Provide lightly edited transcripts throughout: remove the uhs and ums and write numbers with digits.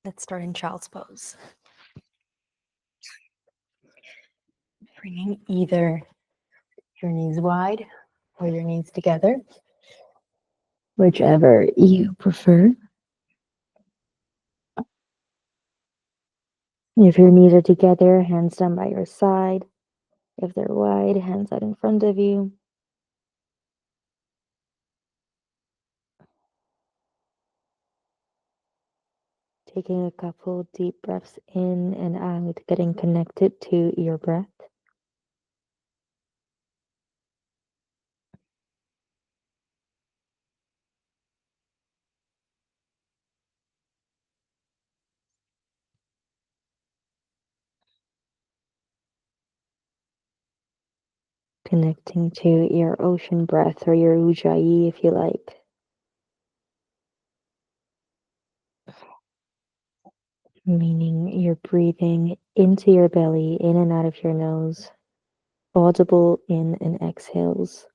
Let's start in child's pose. Bringing either your knees wide or your knees together, whichever you prefer. If your knees are together, hands down by your side. If they're wide, hands out in front of you. Taking a couple deep breaths in and out, getting connected to your breath. Connecting to your ocean breath or your ujjayi if you like. Meaning you're breathing into your belly, in and out of your nose, audible in and exhales.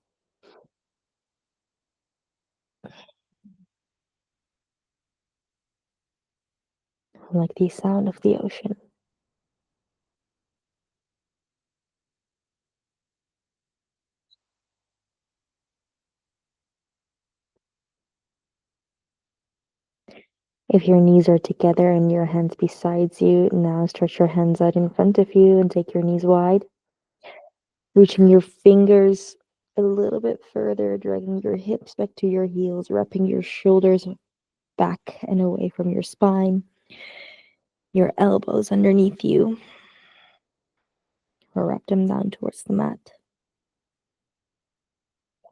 Like the sound of the ocean. If your knees are together and your hands besides you, now stretch your hands out in front of you and take your knees wide. Reaching your fingers a little bit further, dragging your hips back to your heels, wrapping your shoulders back and away from your spine. Your elbows underneath you, or wrap them down towards the mat.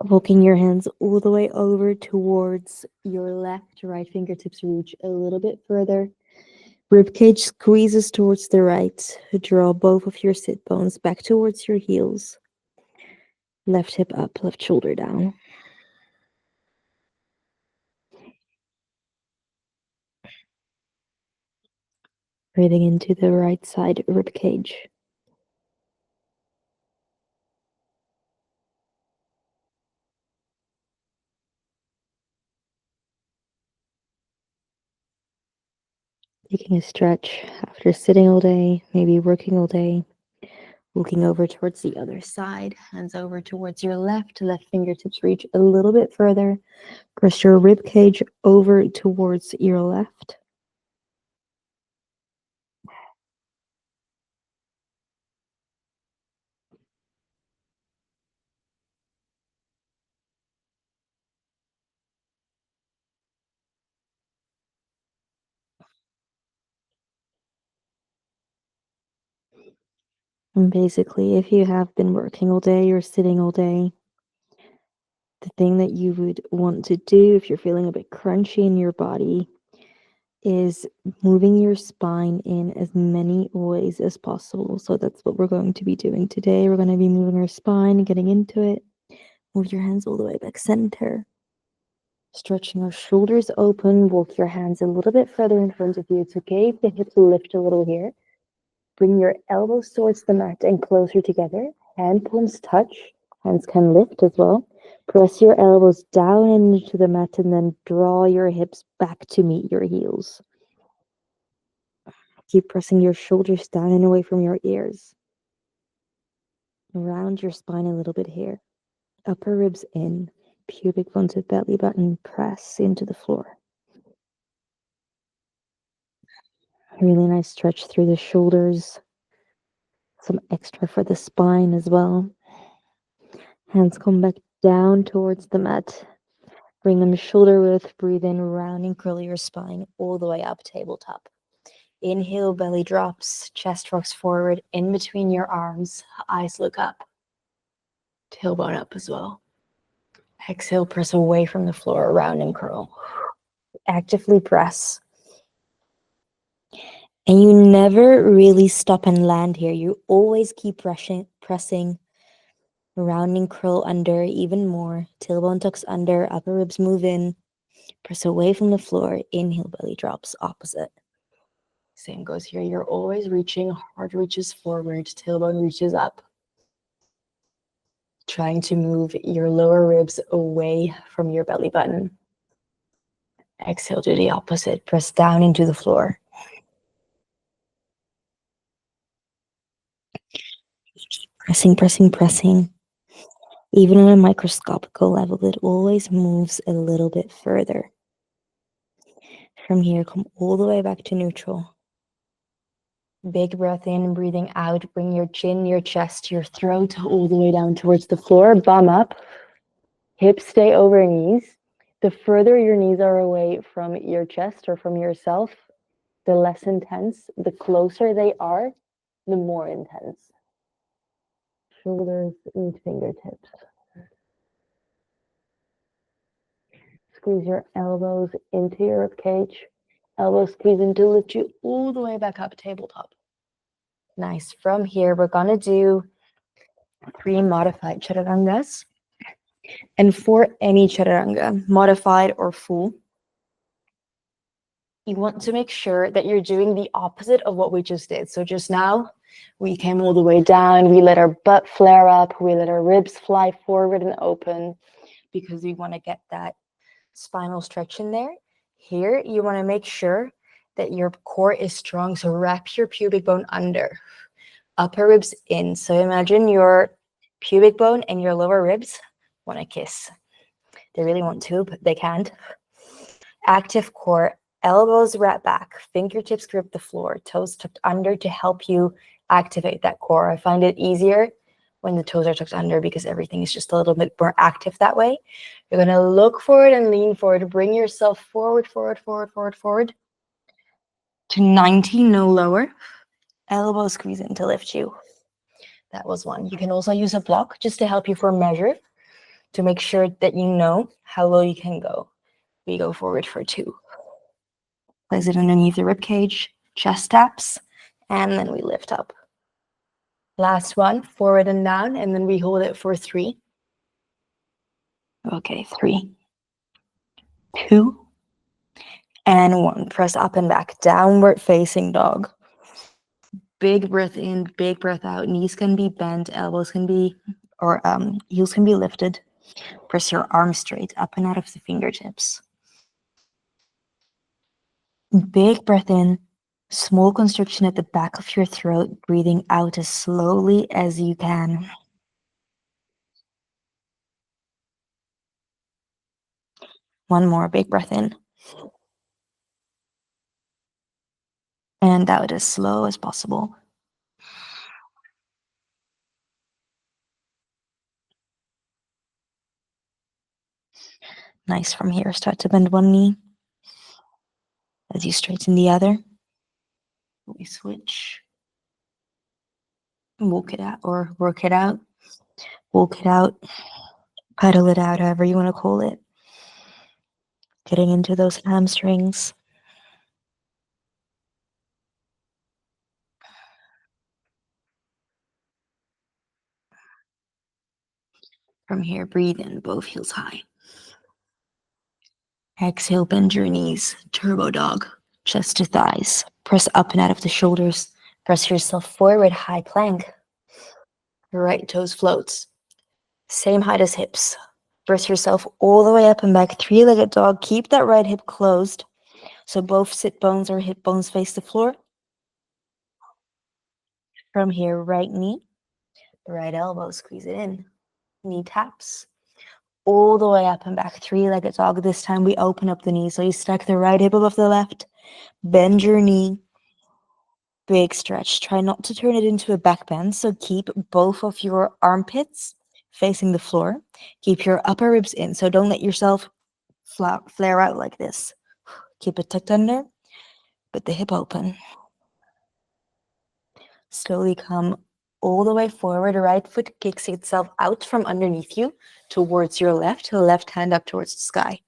Walking your hands all the way over towards your left, right fingertips reach a little bit further. Ribcage squeezes towards the right. Draw both of your sit bones back towards your heels. Left hip up, left shoulder down. Breathing into the right side ribcage. Taking a stretch after sitting all day, maybe working all day. Looking over towards the other side, hands over towards your left fingertips reach a little bit further. Press your rib cage over towards your left. And basically, if you have been working all day or sitting all day, the thing that you would want to do if you're feeling a bit crunchy in your body is moving your spine in as many ways as possible. So that's what we're going to be doing today. We're going to be moving our spine and getting into it. Move your hands all the way back center. Stretching our shoulders open. Walk your hands a little bit further in front of you. It's okay if the hips lift a little here. Bring your elbows towards the mat and closer together. Hand palms touch. Hands can lift as well. Press your elbows down into the mat and then draw your hips back to meet your heels. Keep pressing your shoulders down and away from your ears. Round your spine a little bit here. Upper ribs in. Pubic bone to belly button. Press into the floor. Really nice stretch through the shoulders. Some extra for the spine as well. Hands come back down towards the mat. Bring them shoulder width. Breathe in, round and curl your spine all the way up, tabletop. Inhale, belly drops, chest rocks forward, in between your arms, eyes look up. Tailbone up as well. Exhale, press away from the floor, round and curl. Actively press. And you never really stop and land here. You always keep pressing. Round and curl under even more. Tailbone tucks under, upper ribs move in. Press away from the floor. Inhale, belly drops, opposite. Same goes here. You're always reaching. Heart reaches forward. Tailbone reaches up. Trying to move your lower ribs away from your belly button. Exhale, do the opposite. Press down into the floor. Pressing, pressing, pressing. Even on a microscopical level, it always moves a little bit further. From here, come all the way back to neutral. Big breath in, breathing out. Bring your chin, your chest, your throat all the way down towards the floor. Bum up. Hips stay over knees. The further your knees are away from your chest or from yourself, the less intense. The closer they are, the more intense. Shoulders and fingertips. Squeeze your elbows into your ribcage. Elbows squeeze in to lift you all the way back up, tabletop. Nice. From here, we're going to do 3 modified chaturangas. And for any chaturanga, modified or full, you want to make sure that you're doing the opposite of what we just did. So just now, we came all the way down. We let our butt flare up. We let our ribs fly forward and open because we want to get that spinal stretch in there. Here, you want to make sure that your core is strong. So wrap your pubic bone under. Upper ribs in. So imagine your pubic bone and your lower ribs want to kiss. They really want to, but they can't. Active core, elbows wrap back, fingertips grip the floor, toes tucked under to help you activate that core. I find it easier when the toes are tucked under because everything is just a little bit more active that way. You're going to look forward and lean forward. Bring yourself forward, forward, forward, forward, forward to 90, no lower. Elbow squeeze in to lift you. That was 1. You can also use a block just to help you for measure to make sure that you know how low you can go. We go forward for 2. Place it underneath the rib cage, chest taps, and then we lift up. Last one, forward and down, and then we hold it for 3. Okay, 3, 2, and 1. Press up and back, downward facing dog. Big breath in, big breath out. Knees can be bent, elbows can be, or heels can be lifted. Press your arms straight up and out of the fingertips. Big breath in, small constriction at the back of your throat, breathing out as slowly as you can. One more big breath in. And out as slow as possible. Nice. From here, start to bend one knee as you straighten the other. We switch. Walk it out or work it out. Walk it out. Pedal it out, however you want to call it. Getting into those hamstrings. From here, breathe in, both heels high. Exhale, bend your knees. Turbo dog. Chest to thighs. Press up and out of the shoulders. Press yourself forward, high plank. Right toes floats. Same height as hips. Press yourself all the way up and back. 3-legged dog. Keep that right hip closed. So both sit bones or hip bones face the floor. From here, right knee. Right elbow, squeeze it in. Knee taps. All the way up and back. 3-legged dog. This time we open up the knee. So you stack the right hip above the left. Bend your knee. Big stretch. Try not to turn it into a back bend. So keep both of your armpits facing the floor. Keep your upper ribs in. So don't let yourself flare out like this. Keep it tucked under, but the hip open. Slowly come all the way forward. Right foot kicks itself out from underneath you towards your left hand up towards the sky.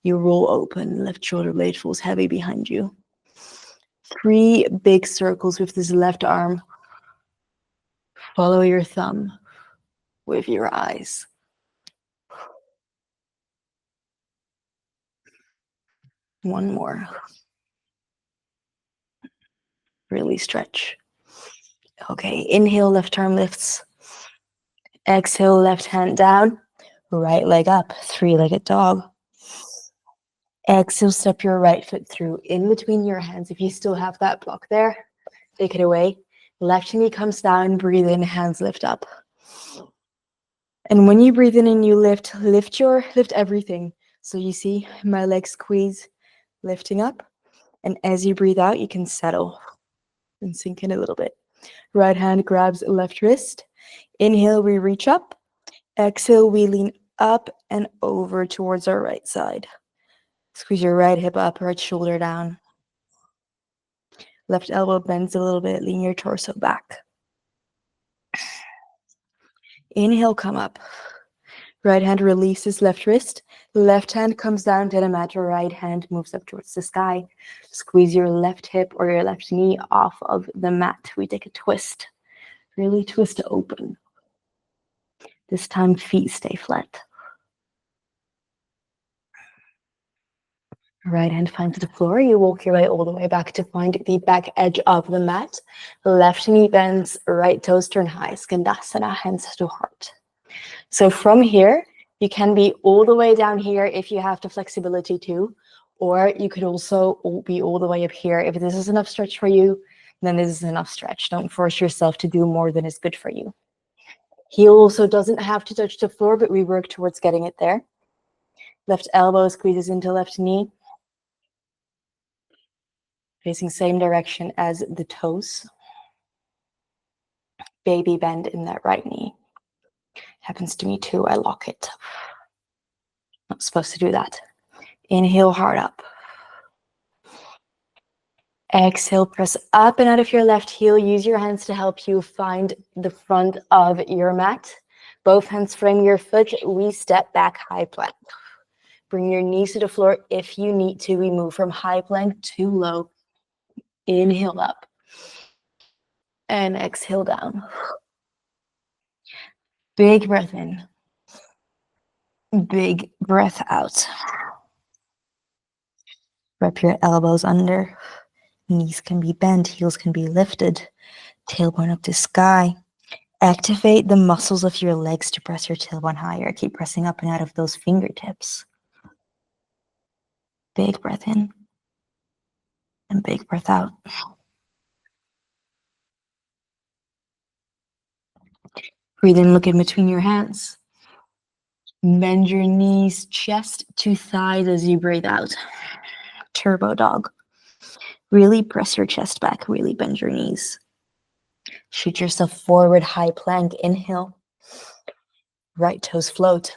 You roll open, left shoulder blade falls heavy behind you. 3 big circles with this left arm. Follow your thumb with your eyes. One more. Really stretch. Okay, inhale, left arm lifts. Exhale, left hand down. Right leg up, 3-legged dog. Exhale, step your right foot through in between your hands. If you still have that block there, take it away. Left knee comes down, breathe in, hands lift up. And when you breathe in and you lift everything. So you see my legs squeeze, lifting up. And as you breathe out, you can settle and sink in a little bit. Right hand grabs left wrist. Inhale, we reach up. Exhale, we lean up and over towards our right side. Squeeze your right hip up, right shoulder down. Left elbow bends a little bit, lean your torso back. Inhale, come up. Right hand releases left wrist. Left hand comes down to the mat. Right hand moves up towards the sky. Squeeze your left hip or your left knee off of the mat. We take a twist. Really twist to open. This time, feet stay flat. Right hand finds the floor. You walk your way all the way back to find the back edge of the mat. Left knee bends, right toes turn high. Skandasana, hands to heart. So from here, you can be all the way down here if you have the flexibility to, or you could also be all the way up here. If this is enough stretch for you, then this is enough stretch. Don't force yourself to do more than is good for you. Heel also doesn't have to touch the floor, but we work towards getting it there. Left elbow squeezes into left knee. Facing same direction as the toes. Baby bend in that right knee. Happens to me too, I lock it. Not supposed to do that. Inhale, hard up. Exhale, press up and out of your left heel. Use your hands to help you find the front of your mat. Both hands frame your foot. We step back, high plank. Bring your knees to the floor if you need to. We move from high plank to low. Inhale up. And exhale down. Big breath in. Big breath out. Wrap your elbows under. Knees can be bent, heels can be lifted. Tailbone up to sky. Activate the muscles of your legs to press your tailbone higher. Keep pressing up and out of those fingertips. Big breath in. And big breath out. Breathe in, look in between your hands. Bend your knees, chest to thighs as you breathe out. Turbo dog. Really press your chest back, really bend your knees. Shoot yourself forward, high plank, inhale. Right toes float.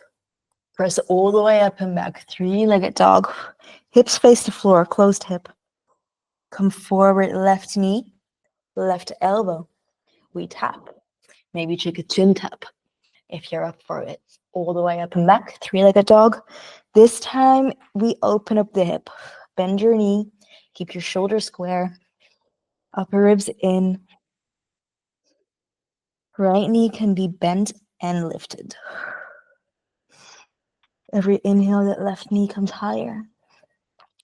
Press all the way up and back, three-legged dog. Hips face the floor, closed hip. Come forward, left knee, left elbow. We tap. Maybe take a chin tap if you're up for it. All the way up and back, three-legged dog. This time, we open up the hip. Bend your knee, keep your shoulders square. Upper ribs in. Right knee can be bent and lifted. Every inhale, that left knee comes higher.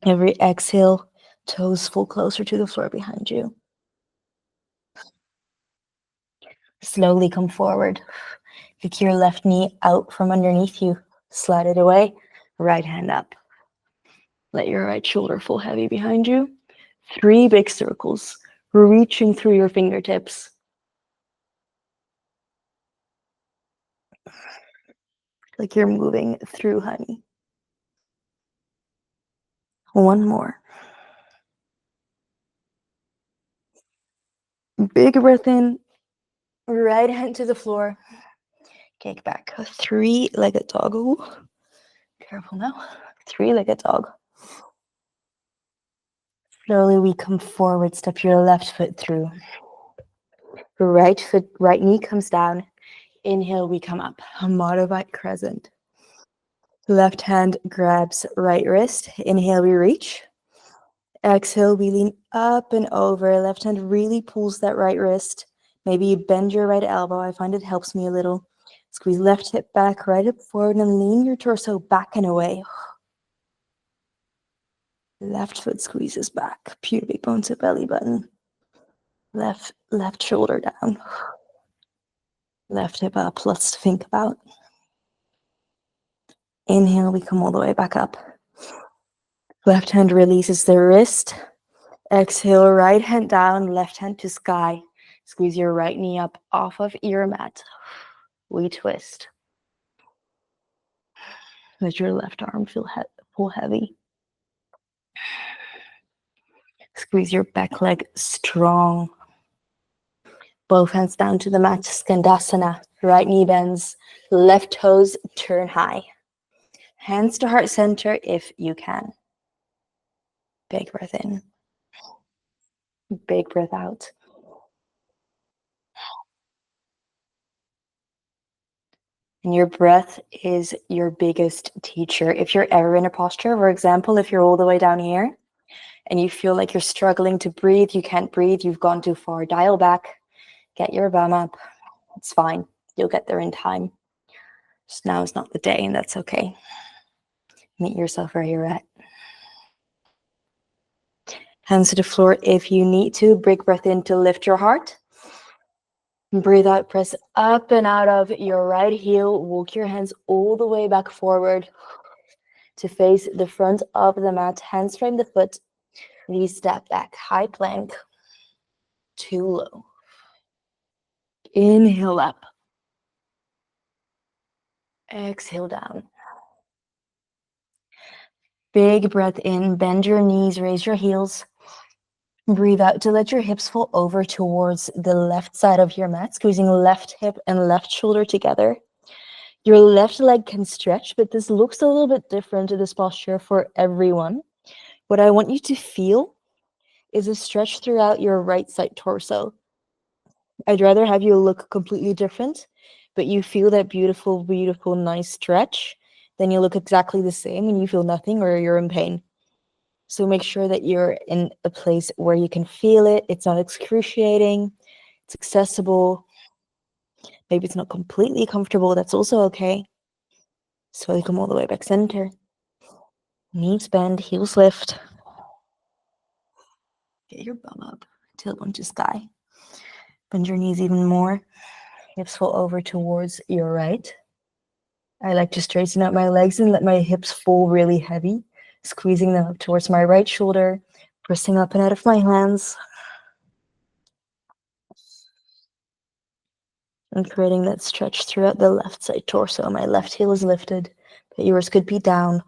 Every exhale, toes fall closer to the floor behind you. Slowly come forward. Kick your left knee out from underneath you. Slide it away. Right hand up. Let your right shoulder fall heavy behind you. 3 big circles, reaching through your fingertips. Like you're moving through honey. 1 more. Big breath in. Right hand to the floor. Kick back. 3-legged dog. Ooh. Careful now. 3-legged dog. Slowly we come forward. Step your left foot through. Right knee comes down. Inhale, we come up. A modified crescent. Left hand grabs right wrist. Inhale, we reach. Exhale, we lean up and over. Left hand really pulls that right wrist. Maybe you bend your right elbow. I find it helps me a little. Squeeze left hip back, right hip forward, and lean your torso back and away. Left foot squeezes back. Pubic bone to belly button. Left shoulder down. Left hip up. Lots to think about. Inhale, we come all the way back up. Left hand releases the wrist. Exhale, right hand down, left hand to sky. Squeeze your right knee up off of your mat. We twist. Let your left arm pull heavy. Squeeze your back leg strong. Both hands down to the mat, Skandasana. Right knee bends, left toes turn high. Hands to heart center if you can. Big breath in. Big breath out. And your breath is your biggest teacher. If you're ever in a posture, for example, if you're all the way down here and you feel like you're struggling to breathe, you can't breathe, you've gone too far, dial back, get your bum up. It's fine. You'll get there in time. Just now is not the day, and that's okay. Meet yourself where you're at. Hands to the floor if you need to. Big breath in to lift your heart. Breathe out, press up and out of your right heel. Walk your hands all the way back forward to face the front of the mat. Hands frame the foot. Knees step back. High plank. Too low. Inhale up. Exhale down. Big breath in. Bend your knees. Raise your heels. Breathe out to let your hips fall over towards the left side of your mat, squeezing left hip and left shoulder together. Your left leg can stretch, but this looks a little bit different to this posture for everyone. What I want you to feel is a stretch throughout your right side torso. I'd rather have you look completely different, but you feel that beautiful, beautiful, nice stretch, than you look exactly the same and you feel nothing or you're in pain. So make sure that you're in a place where you can feel it. It's not excruciating. It's accessible. Maybe it's not completely comfortable. That's also okay. Slowly come all the way back center. Knees bend, heels lift. Get your bum up, tailbone to sky. Bend your knees even more. Hips fall over towards your right. I like to straighten out my legs and let my hips fall really heavy, squeezing them up towards my right shoulder, pressing up and out of my hands, and creating that stretch throughout the left side torso. My left heel is lifted, but yours could be down.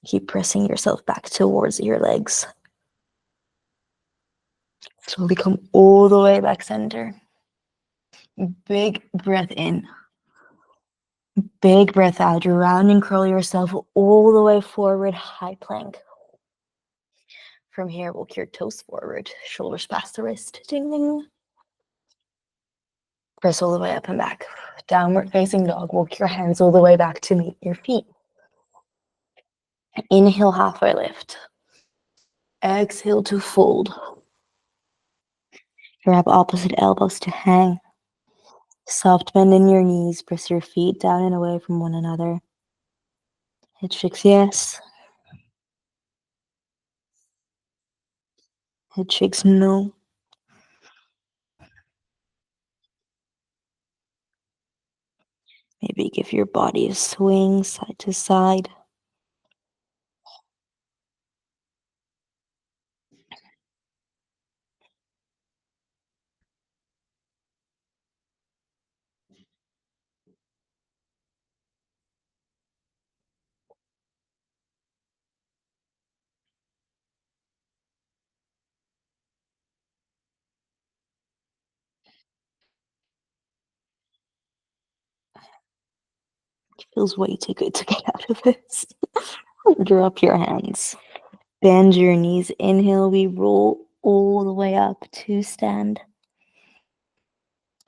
Keep pressing yourself back towards your legs. Slowly come all the way back center. Big breath in. Big breath out. Round and curl yourself all the way forward, high plank. From here, walk your toes forward, shoulders past the wrist. Ding, ding. Press all the way up and back. Downward facing dog. Walk your hands all the way back to meet your feet. Inhale, halfway lift. Exhale to fold. Grab opposite elbows to hang. Soft bend in your knees. Press your feet down and away from one another. Head shakes yes. Head shakes no. Maybe give your body a swing side to side. It feels way too good to get out of this. Drop your hands. Bend your knees. Inhale, we roll all the way up to stand.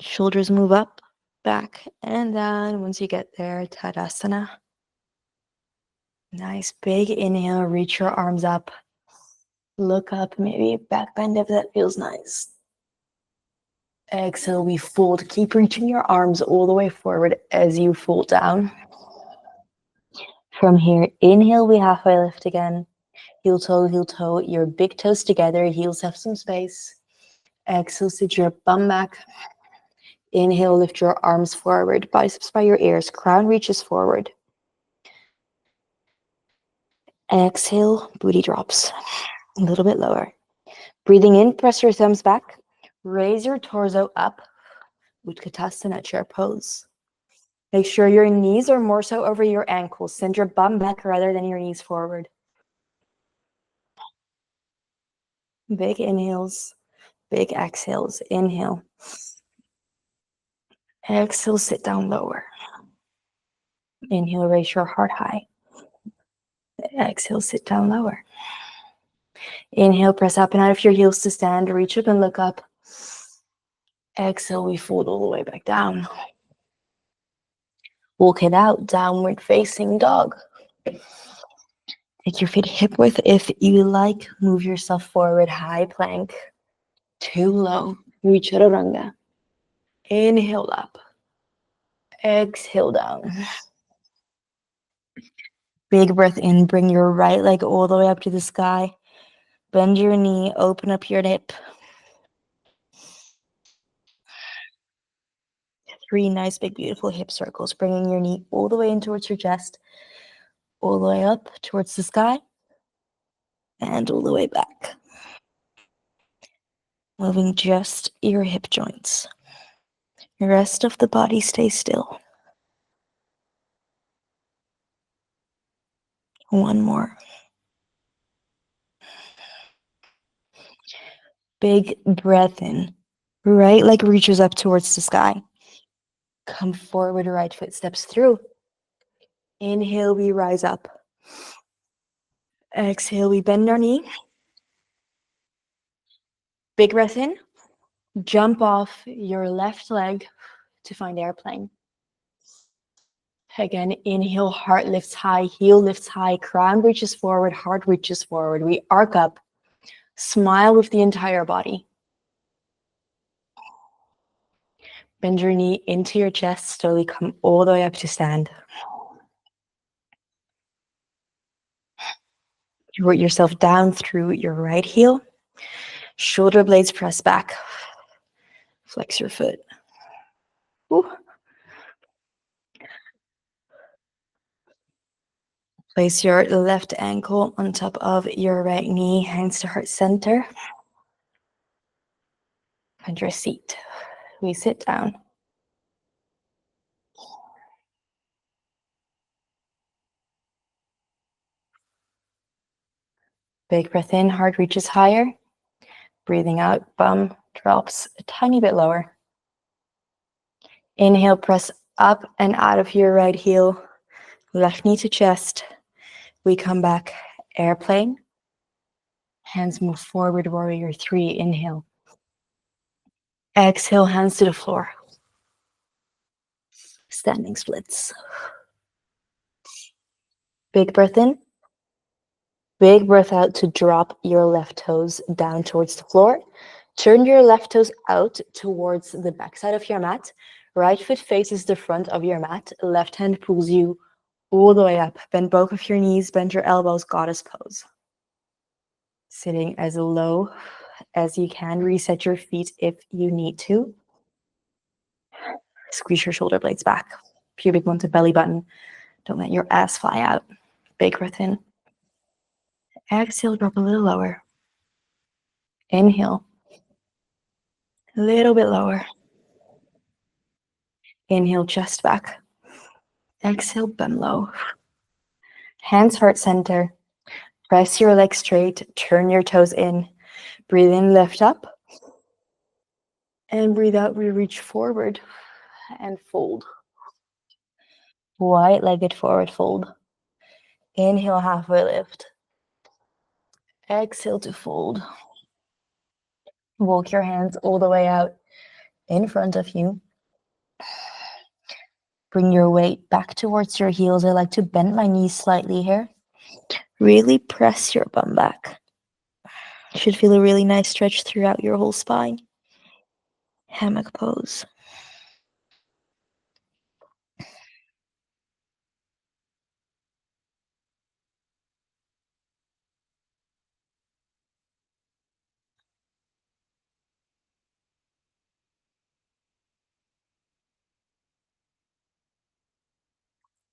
Shoulders move up, back, and down. Once you get there, Tadasana. Nice big inhale. Reach your arms up. Look up, maybe back bend if that feels nice. Exhale, we fold. Keep reaching your arms all the way forward as you fold down. From here, inhale, we halfway lift again. Heel toe, your big toes together. Heels have some space. Exhale, sit your bum back. Inhale, lift your arms forward. Biceps by your ears. Crown reaches forward. Exhale, booty drops. A little bit lower. Breathing in, press your thumbs back. Raise your torso up. Utkatasana, chair pose. Make sure your knees are more so over your ankles. Send your bum back rather than your knees forward. Big inhales, big exhales. Inhale. Exhale, sit down lower. Inhale, raise your heart high. Exhale, sit down lower. Inhale, press up and out of your heels to stand. Reach up and look up. Exhale, we fold all the way back down. Walk it out, downward facing dog. Take your feet hip width if you like. Move yourself forward, high plank. Too low, reach chaturanga. Inhale up. Exhale down. Big breath in, bring your right leg all the way up to the sky. Bend your knee, open up your hip. 3 nice, big, beautiful hip circles, bringing your knee all the way in towards your chest, all the way up towards the sky, and all the way back. Moving just your hip joints. The rest of the body stays still. One more. Big breath in. Right leg reaches up towards the sky. Come forward, right foot steps through. Inhale, we rise up. Exhale, we bend our knee. Big breath in. Jump off your left leg to find airplane. Again, inhale, heart lifts high, heel lifts high, crown reaches forward, heart reaches forward. We arc up. Smile with the entire body. Bend your knee into your chest, slowly come all the way up to stand. Root yourself down through your right heel. Shoulder blades press back. Flex your foot. Ooh. Place your left ankle on top of your right knee, hands to heart center. Find your seat. We sit down. Big breath in, heart reaches higher. Breathing out, bum drops a tiny bit lower. Inhale, press up and out of your right heel. Left knee to chest. We come back, airplane. Hands move forward, warrior 3. Inhale. Exhale, hands to the floor. Standing splits. Big breath in. Big breath out to drop your left toes down towards the floor. Turn your left toes out towards the backside of your mat. Right foot faces the front of your mat. Left hand pulls you all the way up. Bend both of your knees, bend your elbows, goddess pose. Sitting as low as you can. Reset your feet if you need to. Squeeze your shoulder blades back. Pubic bone to belly button. Don't let your ass fly out. Big breath in. Exhale, drop a little lower. Inhale. A little bit lower. Inhale, chest back. Exhale, bend low. Hands heart center. Press your legs straight. Turn your toes in. Breathe in, lift up. And breathe out, we reach forward and fold. Wide-legged forward fold. Inhale, halfway lift. Exhale to fold. Walk your hands all the way out in front of you. Bring your weight back towards your heels. I like to bend my knees slightly here. Really press your bum back. You should feel a really nice stretch throughout your whole spine. Hammock pose.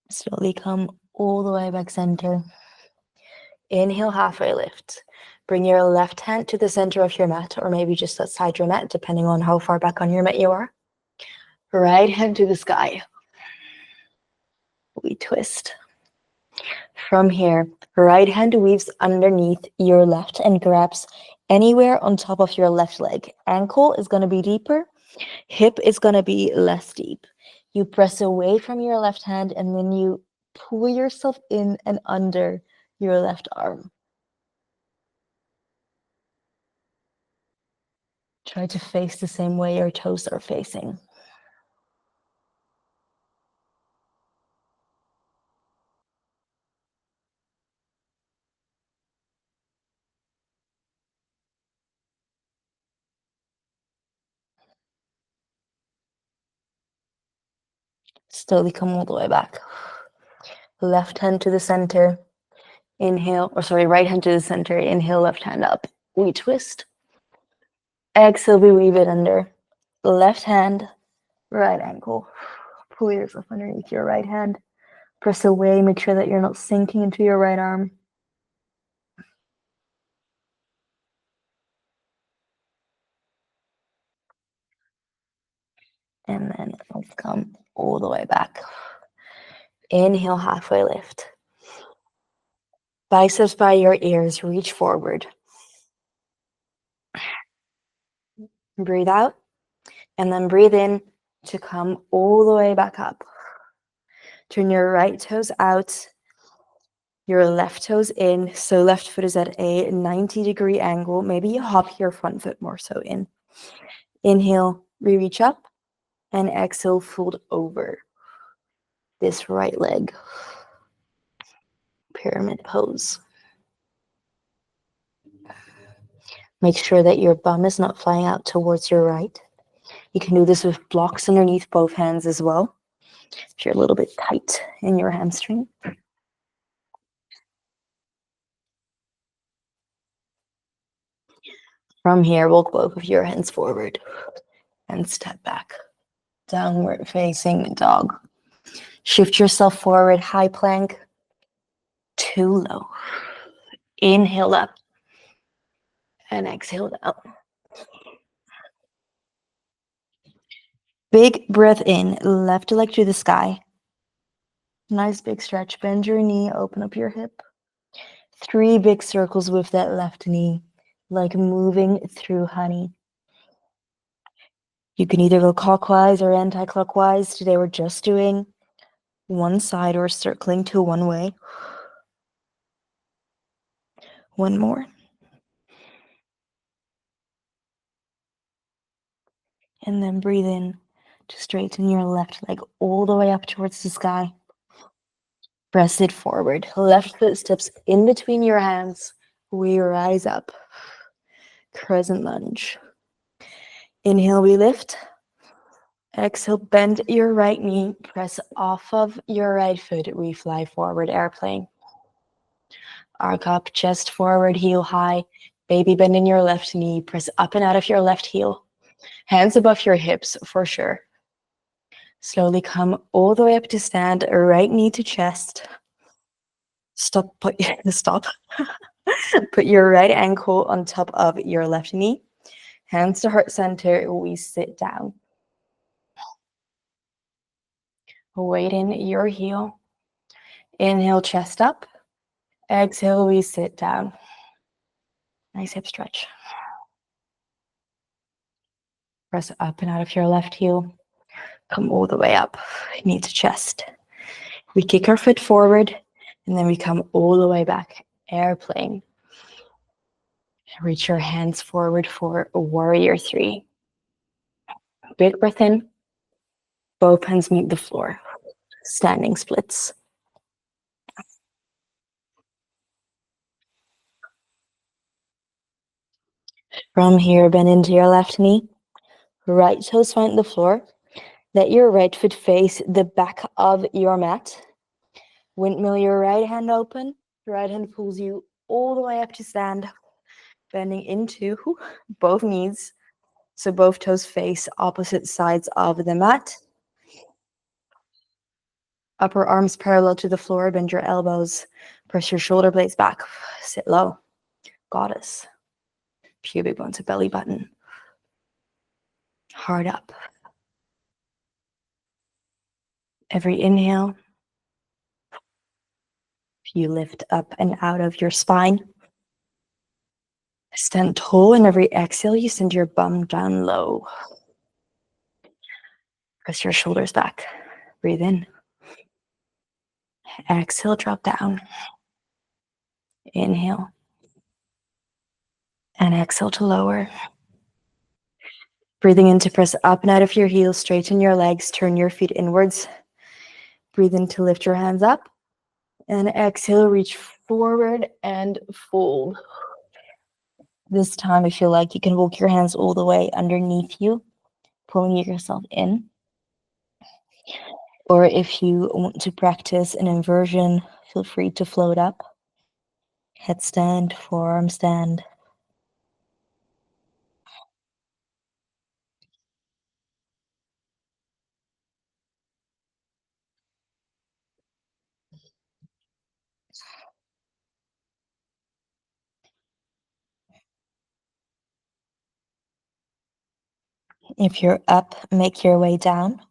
Slowly come all the way back center. Inhale, halfway lift. Bring your left hand to the center of your mat, or maybe just outside your mat, depending on how far back on your mat you are. Right hand to the sky. We twist. From here, right hand weaves underneath your left and grabs anywhere on top of your left leg. Ankle is going to be deeper. Hip is going to be less deep. You press away from your left hand and then you pull yourself in and under your left arm. Try to face the same way your toes are facing. Slowly come all the way back. Left hand to the center. Inhale, or sorry, right hand to the center. Inhale, left hand up. We twist. Exhale, we weave it under. Left hand, right ankle. Pull yourself underneath your right hand. Press away. Make sure that you're not sinking into your right arm. And then let's come all the way back. Inhale, halfway lift. Biceps by your ears, reach forward. Breathe out, and then breathe in to come all the way back up. Turn your right toes out, your left toes in, so left foot is at a 90-degree angle. Maybe you hop your front foot more so in. Inhale, we reach up, and exhale, fold over this right leg. Pyramid pose. Make sure that your bum is not flying out towards your right. You can do this with blocks underneath both hands as well, if you're a little bit tight in your hamstring. From here, walk both of your hands forward and step back. Downward facing dog. Shift yourself forward, high plank, too low. Inhale up and exhale down. Big breath in, left leg to the sky. Nice big stretch. Bend your knee, open up your hip. 3 big circles with that left knee, like moving through honey. You can either go clockwise or anti-clockwise. Today we're just doing one side or circling to one way. One more. And then breathe in to straighten your left leg all the way up towards the sky. Press it forward. Left foot steps in between your hands. We rise up. Crescent lunge. Inhale, we lift. Exhale, bend your right knee. Press off of your right foot. We fly forward, airplane. Arc up, chest forward, heel high. Baby bend in your left knee. Press up and out of your left heel. Hands above your hips for sure. Slowly come all the way up to stand. Right knee to chest. Stop. Put your right ankle on top of your left knee. Hands to heart center. We sit down. Weight in your heel. Inhale, chest up. Exhale, we sit down. Nice hip stretch. Press up and out of your left heel. Come all the way up, knee to chest. We kick our foot forward, and then we come all the way back, airplane. Reach your hands forward for warrior 3. Big breath in. Both hands meet the floor. Standing splits. From here, bend into your left knee. Right toes find the floor. Let your right foot face the back of your mat. Windmill your right hand open. Right hand pulls you all the way up to stand. Bending into both knees. So both toes face opposite sides of the mat. Upper arms parallel to the floor. Bend your elbows. Press your shoulder blades back. Sit low. goddess. Pubic bone to belly button. Heart up. Every inhale, you lift up and out of your spine. Stand tall, and every exhale, you send your bum down low. Press your shoulders back. Breathe in. Exhale, drop down. Inhale. And exhale to lower. Breathing in to press up and out of your heels, straighten your legs, turn your feet inwards. Breathe in to lift your hands up. And exhale, reach forward and fold. This time, if you like, you can walk your hands all the way underneath you, pulling yourself in. Or if you want to practice an inversion, feel free to float up. Headstand, forearm stand. If you're up, make your way down.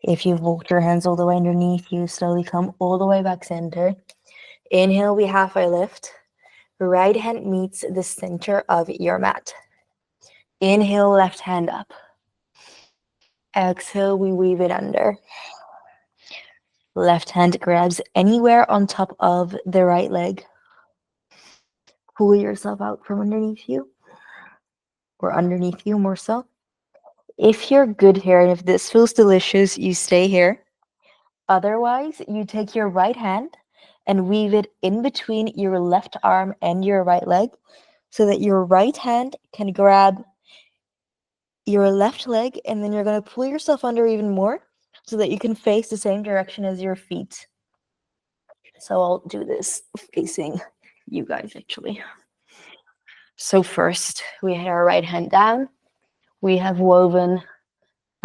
If you've walked your hands all the way underneath you, slowly come all the way back center. Inhale, we halfway lift. Right hand meets the center of your mat. Inhale, left hand up. Exhale, we weave it under. Left hand grabs anywhere on top of the right leg. Pull yourself out from underneath you, or underneath you more so. If you're good here and if this feels delicious, you stay here. Otherwise, you take your right hand and weave it in between your left arm and your right leg so that your right hand can grab your left leg, and then you're going to pull yourself under even more so that you can face the same direction as your feet. So I'll do this facing you guys, actually. So first, we had our right hand down. We have woven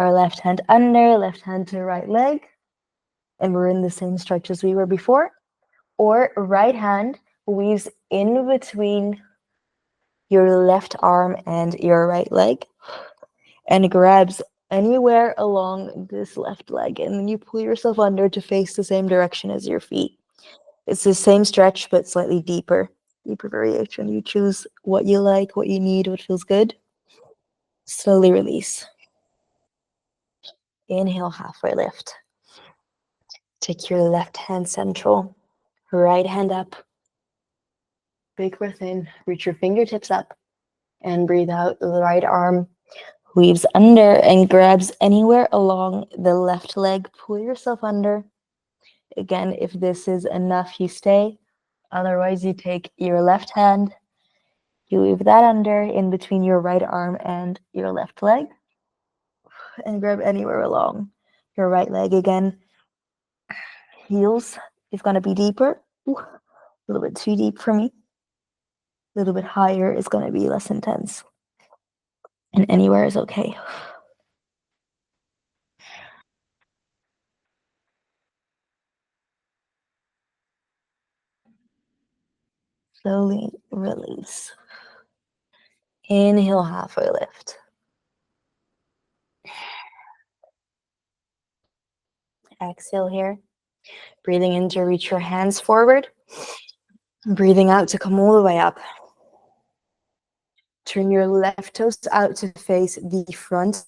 our left hand under, left hand to right leg, and we're in the same stretch as we were before. Or right hand weaves in between your left arm and your right leg and grabs anywhere along this left leg, and then you pull yourself under to face the same direction as your feet. It's the same stretch, but slightly deeper variation. You choose what you like, what you need, what feels good. Slowly release. Inhale, halfway lift. Take your left hand central, right hand up. Big breath in, reach your fingertips up, and breathe out. The right arm weaves under and grabs anywhere along the left leg. Pull yourself under. Again, if this is enough, you stay. Otherwise, you take your left hand, you weave that under in between your right arm and your left leg, and grab anywhere along your right leg. Again, heels is going to be deeper. Ooh, a little bit too deep for me. A little bit higher is going to be less intense. And anywhere is okay. Slowly release. Inhale, halfway lift. Exhale here. Breathing in to reach your hands forward. Breathing out to come all the way up. Turn your left toes out to face the front.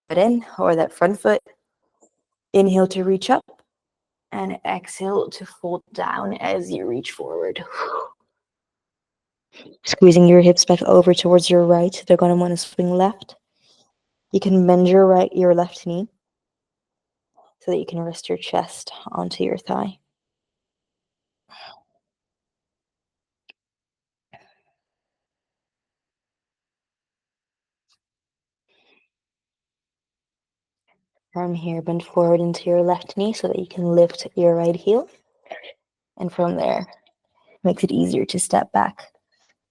In, or that front foot. Inhale to reach up. And exhale to fold down as you reach forward. Squeezing your hips back over towards your right. They're going to want to swing left. You can bend your left knee so that you can rest your chest onto your thigh. From here, bend forward into your left knee so that you can lift your right heel. And from there, makes it easier to step back.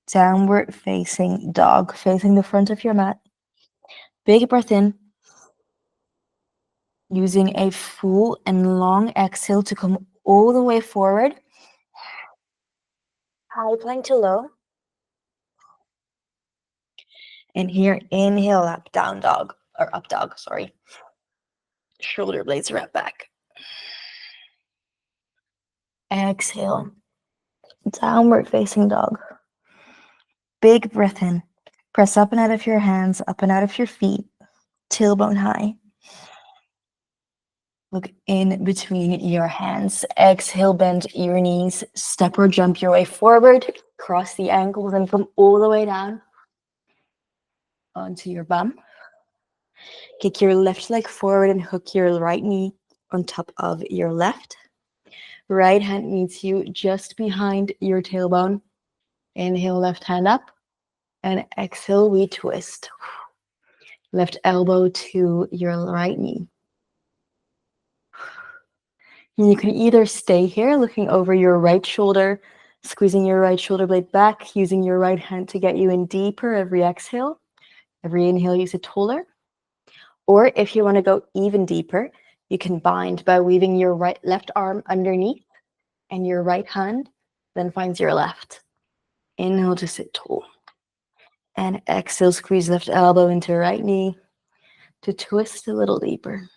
Downward facing dog, facing the front of your mat. Big breath in. using a full and long exhale to come all the way forward. High plank to low. And here, inhale up, down dog, or up dog, sorry. Shoulder blades wrap back. Exhale, downward facing dog. Big breath in. Press up and out of your hands, up and out of your feet, tailbone high. Look in between your hands. Exhale, bend your knees. Step or jump your way forward. Cross the ankles and come all the way down onto your bum. Kick your left leg forward and hook your right knee on top of your left. Right hand meets you just behind your tailbone. Inhale, left hand up. And exhale, we twist. Left elbow to your right knee. And you can either stay here looking over your right shoulder, squeezing your right shoulder blade back, using your right hand to get you in deeper every exhale. Every inhale, use it taller. Or if you want to go even deeper, you can bind by weaving your left arm underneath and your right hand then finds your left. Inhale to sit tall. And exhale, squeeze left elbow into right knee to twist a little deeper.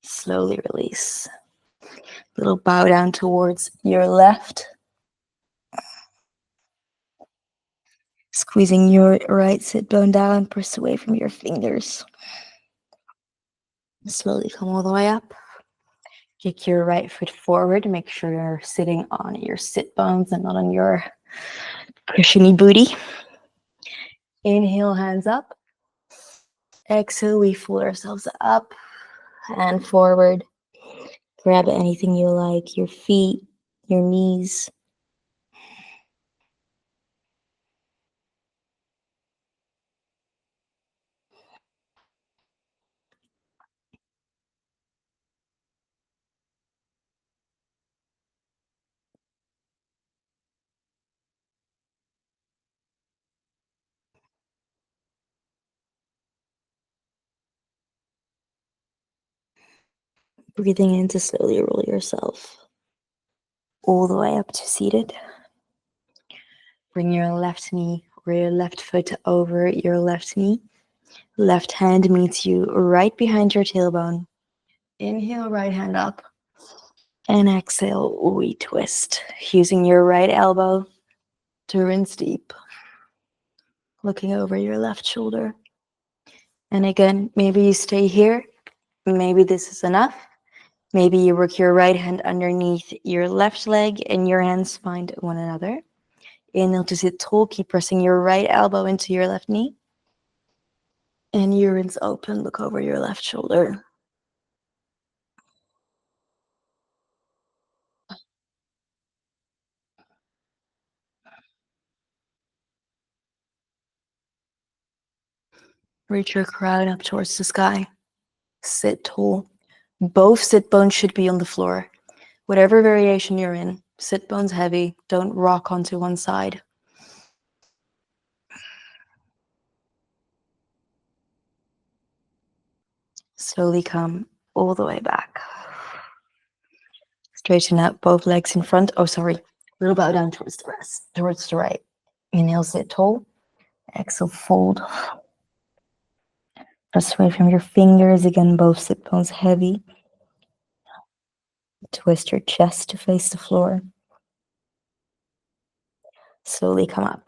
Slowly release. Little bow down towards your left. Squeezing your right sit bone down, press away from your fingers. Slowly come all the way up. Kick your right foot forward. Make sure you're sitting on your sit bones and not on your cushiony booty. Inhale, hands up. Exhale, we fold ourselves up and forward. Grab anything you like, your feet, your knees. Breathing in to slowly roll yourself all the way up to seated. Bring your left knee or your left foot over your left knee. Left hand meets you right behind your tailbone. Inhale, right hand up. And exhale, we twist. Using your right elbow to rinse deep. Looking over your left shoulder. And again, maybe you stay here. Maybe this is enough. Maybe you work your right hand underneath your left leg and your hands find one another. Inhale to sit tall. Keep pressing your right elbow into your left knee. And you rinse open. Look over your left shoulder. Reach your crown up towards the sky. Sit tall. Both sit bones should be on the floor. Whatever variation you're in, sit bones heavy. Don't rock onto one side. Slowly come all the way back. Straighten out both legs in front. Oh, sorry. Little bow down towards the rest, towards the right. Inhale, sit tall. Exhale, fold. Press away from your fingers. Again, both sit bones heavy. Twist your chest to face the floor. Slowly come up.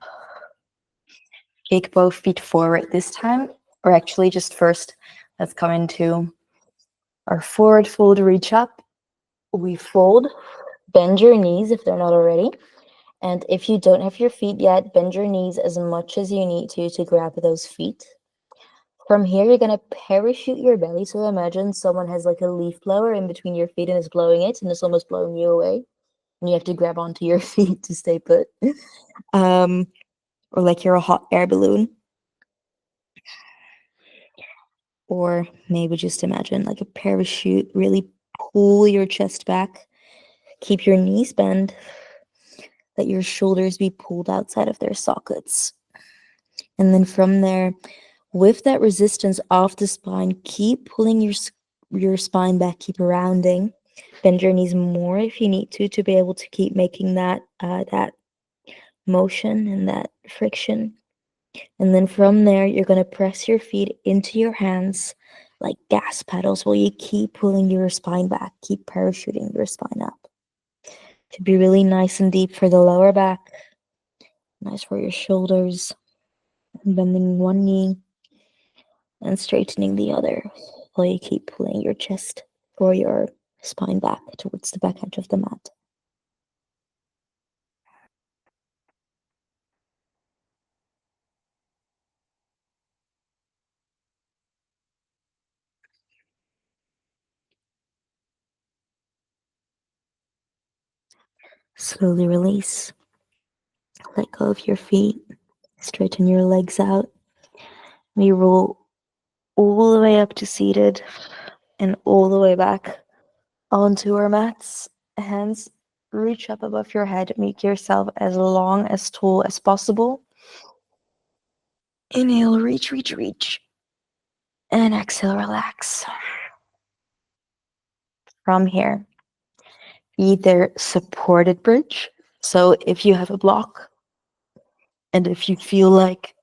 Kick both feet forward this time, or actually just first, let's come into our forward fold, reach up. We fold, bend your knees if they're not already. And if you don't have your feet yet, bend your knees as much as you need to grab those feet. From here, you're going to parachute your belly. So imagine someone has like a leaf blower in between your feet and is blowing it, and it's almost blowing you away. And you have to grab onto your feet to stay put. Or like you're a hot air balloon. Or maybe just imagine like a parachute, really pull your chest back Keep your knees bent. Let your shoulders be pulled outside of their sockets. And then from there, with that resistance off the spine, keep pulling your spine back, keep rounding. Bend your knees more if you need to be able to keep making that motion and that friction. And then from there, you're going to press your feet into your hands like gas pedals while you keep pulling your spine back, keep parachuting your spine up. To be really nice and deep for the lower back, nice for your shoulders, and bending one knee and straightening the other while you keep pulling your chest or your spine back towards the back edge of the mat. Slowly release. Let go of your feet. Straighten your legs out. We roll all the way up to seated and all the way back onto our mats. Hands reach up above your head. Make yourself as long, as tall as possible. Inhale, reach, reach, reach. And exhale, relax. From here, either supported bridge. So if you have a block and if you feel like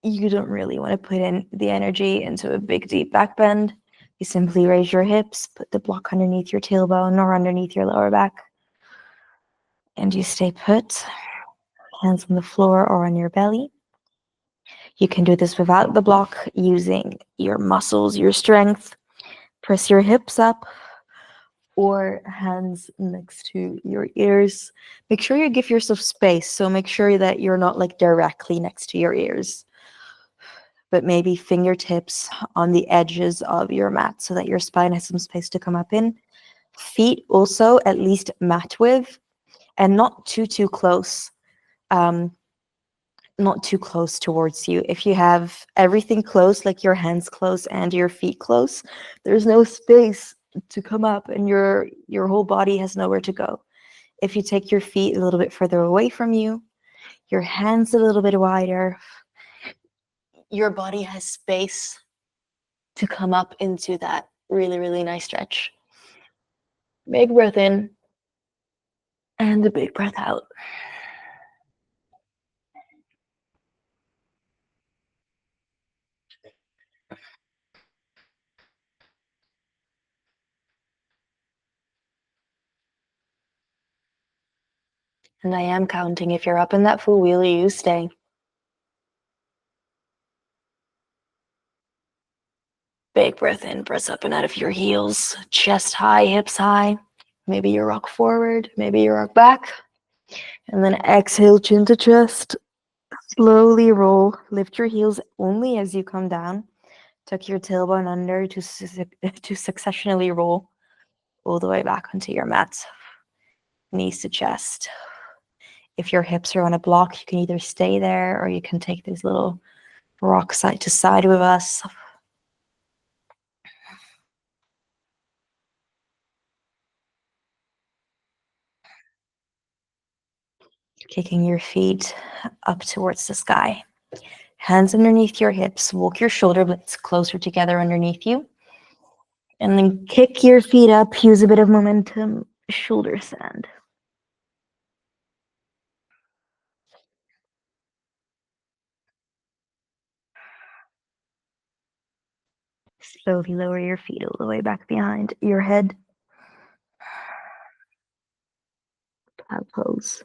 you don't really want to put in the energy into a big deep back bend, you simply raise your hips, put the block underneath your tailbone or underneath your lower back, and you stay put, hands on the floor or on your belly. You can do this without the block, using your muscles, your strength. Press your hips up or hands next to your ears. Make sure you give yourself space. So make sure that you're not like directly next to your ears, but maybe fingertips on the edges of your mat so that your spine has some space to come up in. Feet also at least mat width and not too close. Not too close towards you. If you have everything close, like your hands close and your feet close, there's no space to come up and your whole body has nowhere to go. If you take your feet a little bit further away from you, your hands a little bit wider, your body has space to come up into that really nice stretch. Big breath in and a big breath out. And I am counting. If you're up in that full wheelie, you stay. Big breath in, press up and out of your heels, chest high, hips high. Maybe you rock forward, maybe you rock back. And then exhale, chin to chest. Slowly roll. Lift your heels only as you come down. Tuck your tailbone under to successionally roll all the way back onto your mat. Knees to chest. If your hips are on a block, you can either stay there or you can take this little rock side to side with us. Kicking your feet up towards the sky. Hands underneath your hips. Walk your shoulder blades closer together underneath you. And then kick your feet up. Use a bit of momentum. Shoulder stand. Slowly lower your feet all the way back behind your head. Plow pose.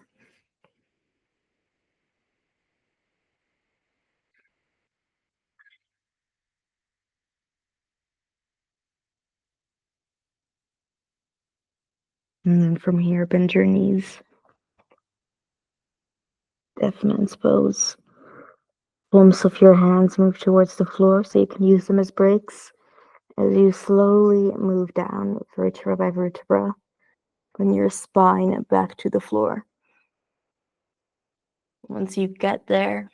And then from here, bend your knees. Death man's pose. Palms of your hands move towards the floor so you can use them as brakes as you slowly move down vertebra by vertebra. Bring your spine back to the floor. Once you get there,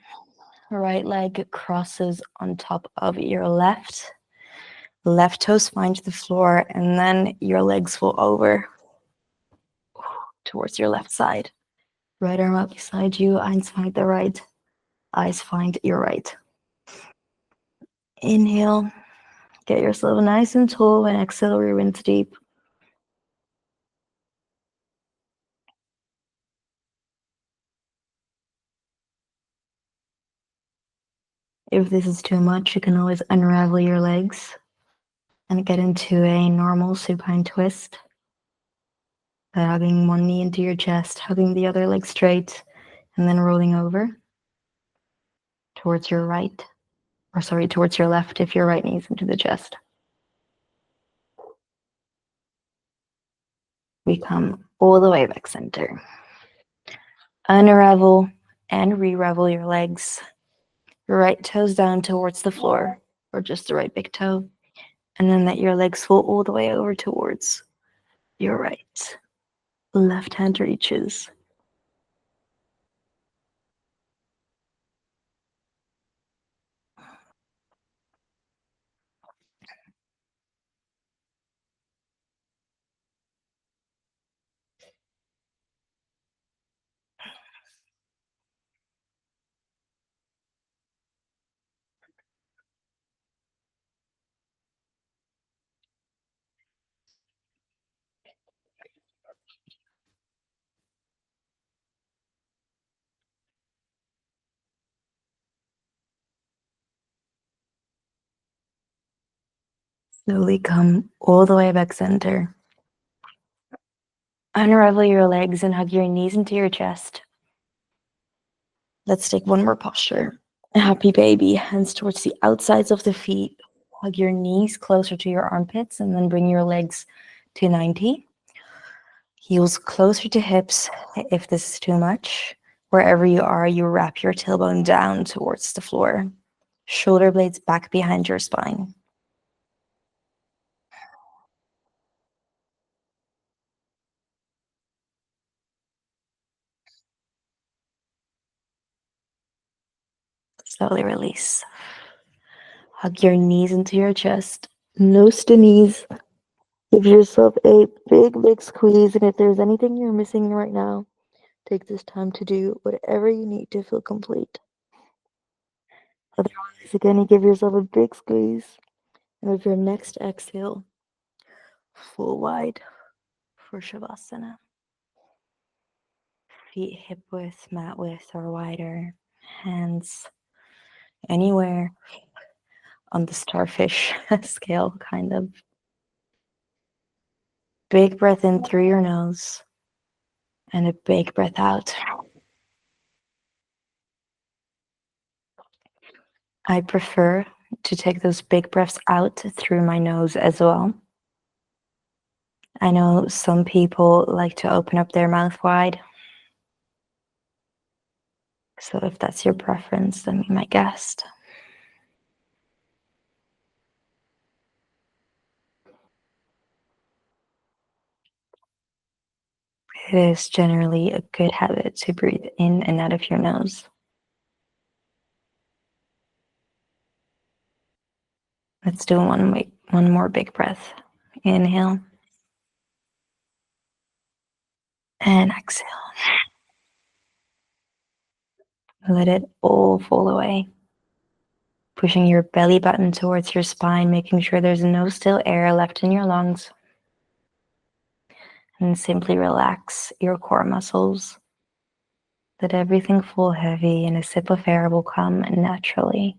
right leg crosses on top of your left. Left toes find the floor, and then your legs fall over. towards your left side. Right arm up beside you, eyes find the right, eyes find your right. Inhale, get yourself nice and tall, and exhale, rinse deep. If this is too much, you can always unravel your legs and get into a normal supine twist by hugging one knee into your chest, hugging the other leg straight, and then rolling over towards your right, or sorry, towards your left if your right knee's into the chest. We come all the way back center. Unravel and re-ravel your legs. Your right toes down towards the floor, or just the right big toe. And then let your legs fall all the way over towards your right. Left hand reaches. Slowly come all the way back center. Unravel your legs and hug your knees into your chest. Let's take one more posture. Happy baby, hands towards the outsides of the feet. Hug your knees closer to your armpits and then bring your legs to 90. Heels closer to hips if this is too much. Wherever you are, you wrap your tailbone down towards the floor. Shoulder blades back behind your spine. Slowly release. Hug your knees into your chest. Nose to knees. Give yourself a big, big squeeze. And if there's anything you're missing right now, take this time to do whatever you need to feel complete. Otherwise, again, you give yourself a big squeeze. And with your next exhale, full wide for Shavasana. Feet hip width, mat width, or wider. Hands anywhere on the starfish scale, kind of. Big breath in through your nose and a big breath out. I prefer to take those big breaths out through my nose as well. I know some people like to open up their mouth wide. So if that's your preference, then be my guest. It is generally a good habit to breathe in and out of your nose. Let's do one more big breath. Inhale. And exhale. Let it all fall away. Pushing your belly button towards your spine, making sure there's no still air left in your lungs. And simply relax your core muscles. Let everything fall heavy, and a sip of air will come naturally.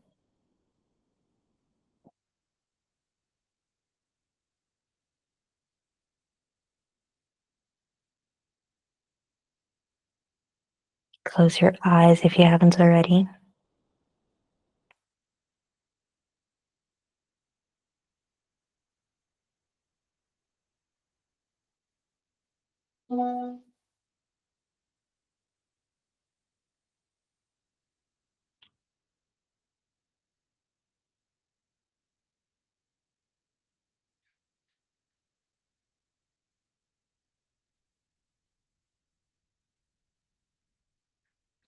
Close your eyes if you haven't already.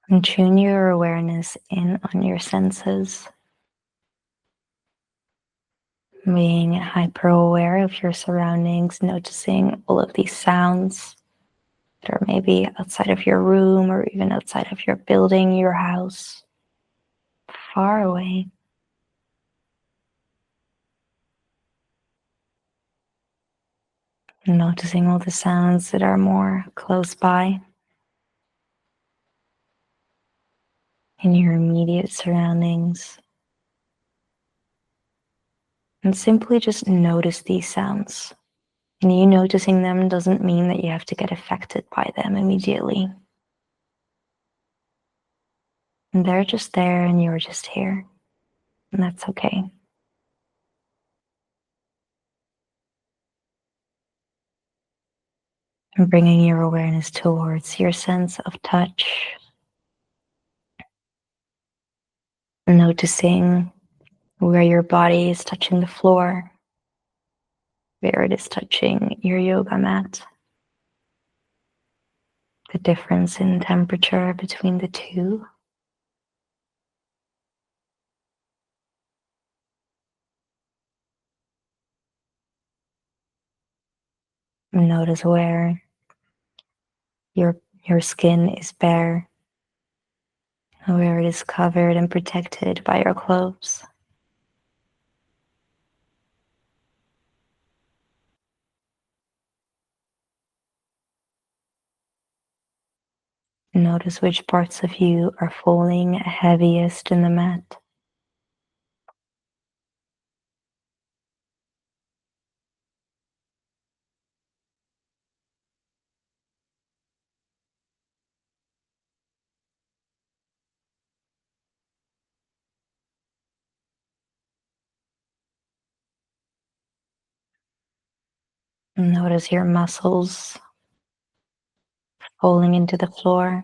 And tune your awareness in on your senses. Being hyper aware of your surroundings, noticing all of these sounds, or maybe outside of your room or even outside of your building, your house, far away. Noticing all the sounds that are more close by in your immediate surroundings. And simply just notice these sounds. And you noticing them doesn't mean that you have to get affected by them immediately. And they're just there and you're just here. And that's okay. And bringing your awareness towards your sense of touch. Noticing where your body is touching the floor, where it is touching your yoga mat. The difference in temperature between the two. Notice where your skin is bare, where it is covered and protected by your clothes. Notice which parts of you are falling heaviest in the mat. Notice your muscles falling into the floor,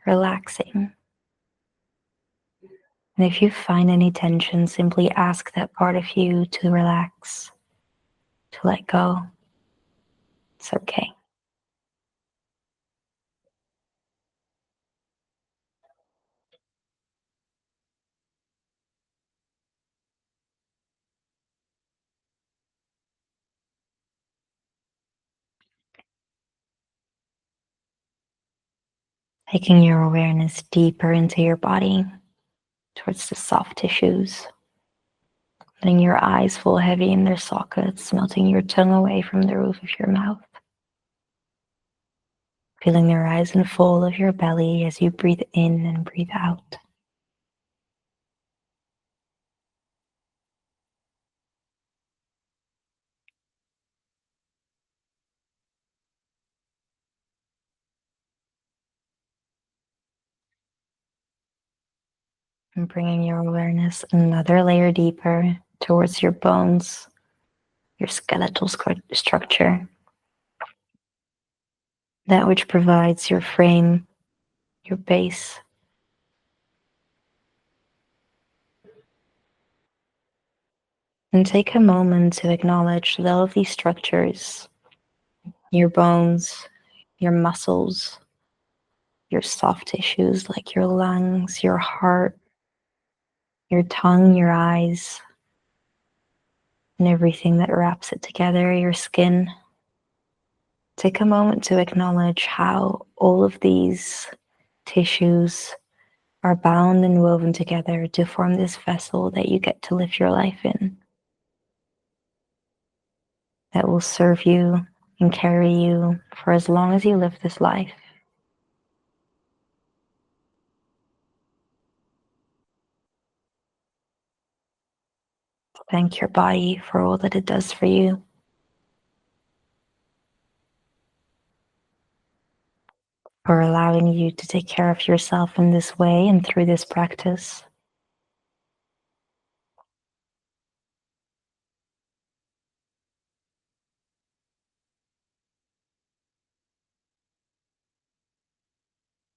relaxing. And if you find any tension, simply ask that part of you to relax, to let go. It's okay. Taking your awareness deeper into your body, towards the soft tissues. Letting your eyes fall heavy in their sockets, melting your tongue away from the roof of your mouth. Feeling the rise and fall of your belly as you breathe in and breathe out. And bringing your awareness another layer deeper towards your bones, your skeletal structure. That which provides your frame, your base. And take a moment to acknowledge all of these structures, your bones, your muscles, your soft tissues like your lungs, your heart, your tongue, your eyes, and everything that wraps it together, your skin. Take a moment to acknowledge how all of these tissues are bound and woven together to form this vessel that you get to live your life in, that will serve you and carry you for as long as you live this life. Thank your body for all that it does for you. For allowing you to take care of yourself in this way and through this practice.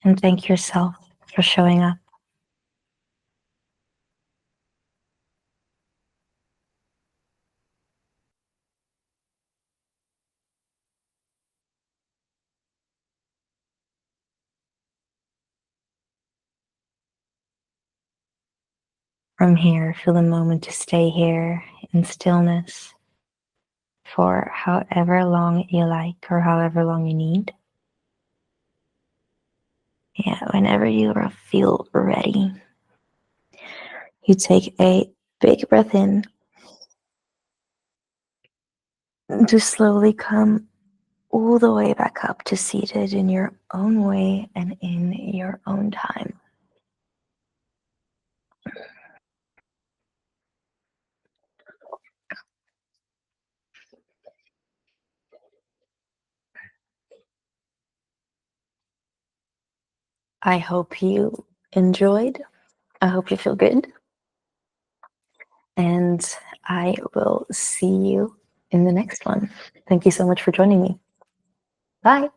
And thank yourself for showing up. From here, feel a moment to stay here in stillness for however long you like or however long you need. Yeah, whenever you feel ready, you take a big breath in to slowly come all the way back up to seated in your own way and in your own time. I hope you enjoyed. I hope you feel good. And I will see you in the next one. Thank you so much for joining me. Bye.